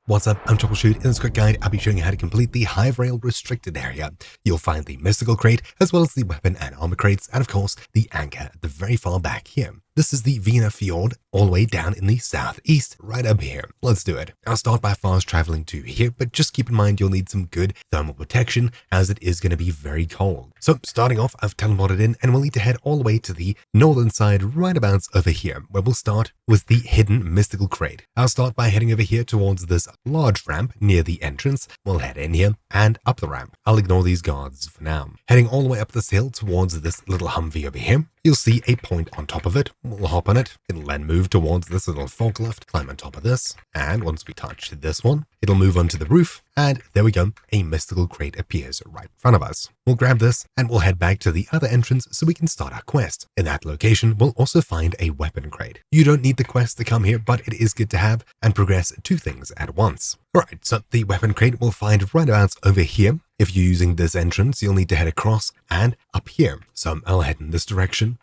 What's up, I'm Troubleshoot. In this quick guide, I'll be showing you how to complete the Hiverail restricted area. You'll find the mystical crate, as well as the weapon and armor crates, and of course, the anchor at the very far back here. This is the Vienna Fjord, all the way down in the southeast, right up here. Let's do it. I'll start by fast traveling to here, but just keep in mind you'll need some good thermal protection, as it is going to be very cold. So starting off, I've teleported in, and we'll need to head all the way to the northern side, right about over here, where we'll start with the hidden mystical crate. I'll start by heading over here towards this large ramp near the entrance. We'll head in here and up the ramp. I'll ignore these guards for now. Heading all the way up this hill towards this little Humvee over here, you'll see a point on top of it. We'll hop on it. It'll then move towards this little forklift, climb on top of this, and once we touch this one, it'll move onto the roof, and there we go. A mystical crate appears right in front of us. We'll grab this, and we'll head back to the other entrance so we can start our quest. In that location, we'll also find a weapon crate. You don't need the quest to come here, but it is good to have and progress two things at once. Alright, so the weapon crate we'll find right about over here. If you're using this entrance, you'll need to head across and up here. So I'll head in this direction.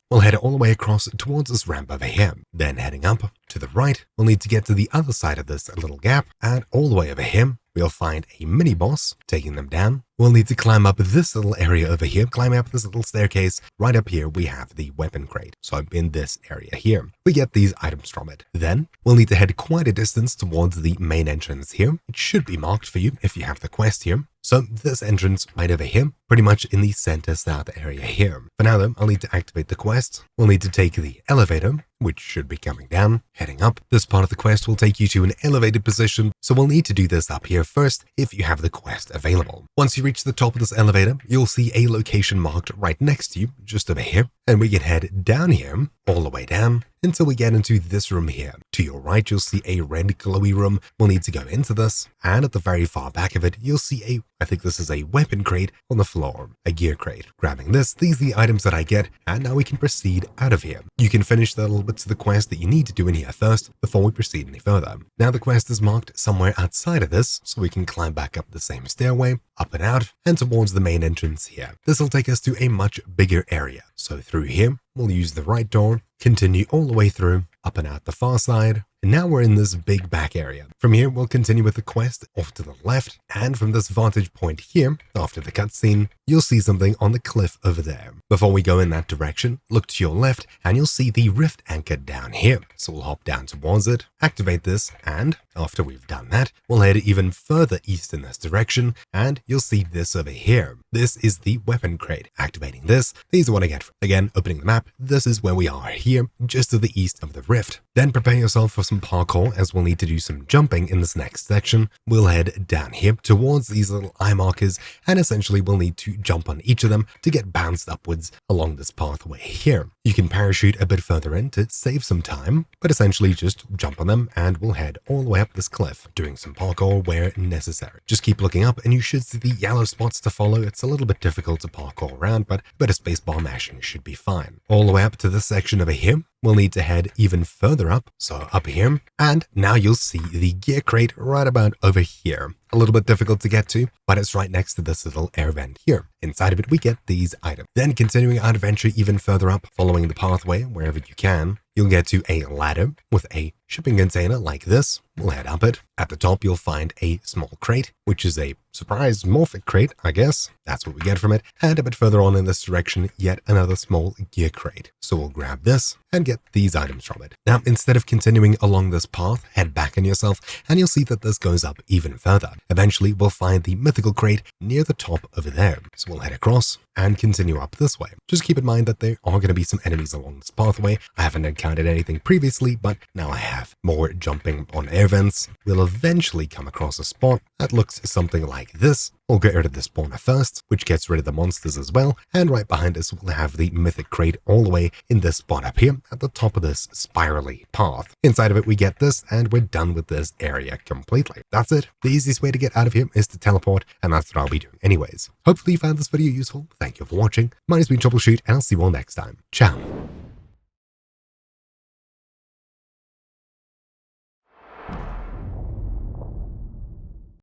We'll head all the way across towards this ramp over here. Then heading up to the right, we'll need to get to the other side of this little gap, and all the way over here, we'll find a mini boss taking them down. We'll need to climb up this little area over here, climb up this little staircase. Right up here, we have the weapon crate. So in this area here, we get these items from it. Then we'll need to head quite a distance towards the main entrance here. It should be marked for you if you have the quest here. So this entrance right over here, pretty much in the center south area here. For now though, I'll need to activate the quest. We'll need to take the elevator, which should be coming down, heading up. This part of the quest will take you to an elevated position, so we'll need to do this up here first if you have the quest available. Once you reach the top of this elevator, you'll see a location marked right next to you, just over here, and we can head down here, all the way down, until we get into this room here. To your right, you'll see a red glowy room. We'll need to go into this, and at the very far back of it, you'll see I think this is a weapon crate on the floor, a gear crate. Grabbing this, these are the items that I get, and now we can proceed out of here. You can finish the little bits of the quest that you need to do in here first before we proceed any further. Now the quest is marked somewhere outside of this, so we can climb back up the same stairway, up and out, and towards the main entrance here. This will take us to a much bigger area. So through here, we'll use the right door, continue all the way through, up and out the far side, and now we're in this big back area. From here, we'll continue with the quest off to the left, and from this vantage point here, after the cutscene, you'll see something on the cliff over there. Before we go in that direction, look to your left, and you'll see the rift anchor down here. So we'll hop down towards it, activate this, and after we've done that, we'll head even further east in this direction, and you'll see this over here. This is the weapon crate. Activating this, these are what I get. Again, opening the map, this is where we are here, just to the east of the rift. Then prepare yourself for some parkour, as we'll need to do some jumping in this next section. We'll head down here towards these little eye markers, and essentially we'll need to jump on each of them to get bounced upwards along this pathway here. You can parachute a bit further in to save some time, but essentially just jump on them and we'll head all the way up this cliff, doing some parkour where necessary. Just keep looking up and you should see the yellow spots to follow. It's a little bit difficult to parkour around, but a bit of spacebar mashing should be fine. All the way up to this section over here, we'll need to head even further up, so up here, and now you'll see the gear crate right about over here. A little bit difficult to get to, but it's right next to this little air vent here. Inside of it, we get these items. Then continuing our adventure even further up, following the pathway wherever you can, you'll get to a ladder with a shipping container like this. We'll head up it. At the top, you'll find a small crate, which is a surprise morphic crate, I guess. That's what we get from it. And a bit further on in this direction, yet another small gear crate. So we'll grab this and get these items from it. Now, instead of continuing along this path, head back on yourself and you'll see that this goes up even further. Eventually, we'll find the mythical crate near the top over there. So we'll head across and continue up this way. Just keep in mind that there are going to be some enemies along this pathway. I haven't encountered anything previously, but now I have. More jumping on air vents. We'll eventually come across a spot that looks something like this. We'll get rid of the spawner first, which gets rid of the monsters as well, and right behind us we'll have the mythic crate all the way in this spot up here at the top of this spirally path. Inside of it we get this, and we're done with this area completely. That's it. The easiest way to get out of here is to teleport, and that's what I'll be doing anyways. Hopefully you found this video useful. Thank you for watching. My name's been Troubleshoot, and I'll see you all next time. Ciao.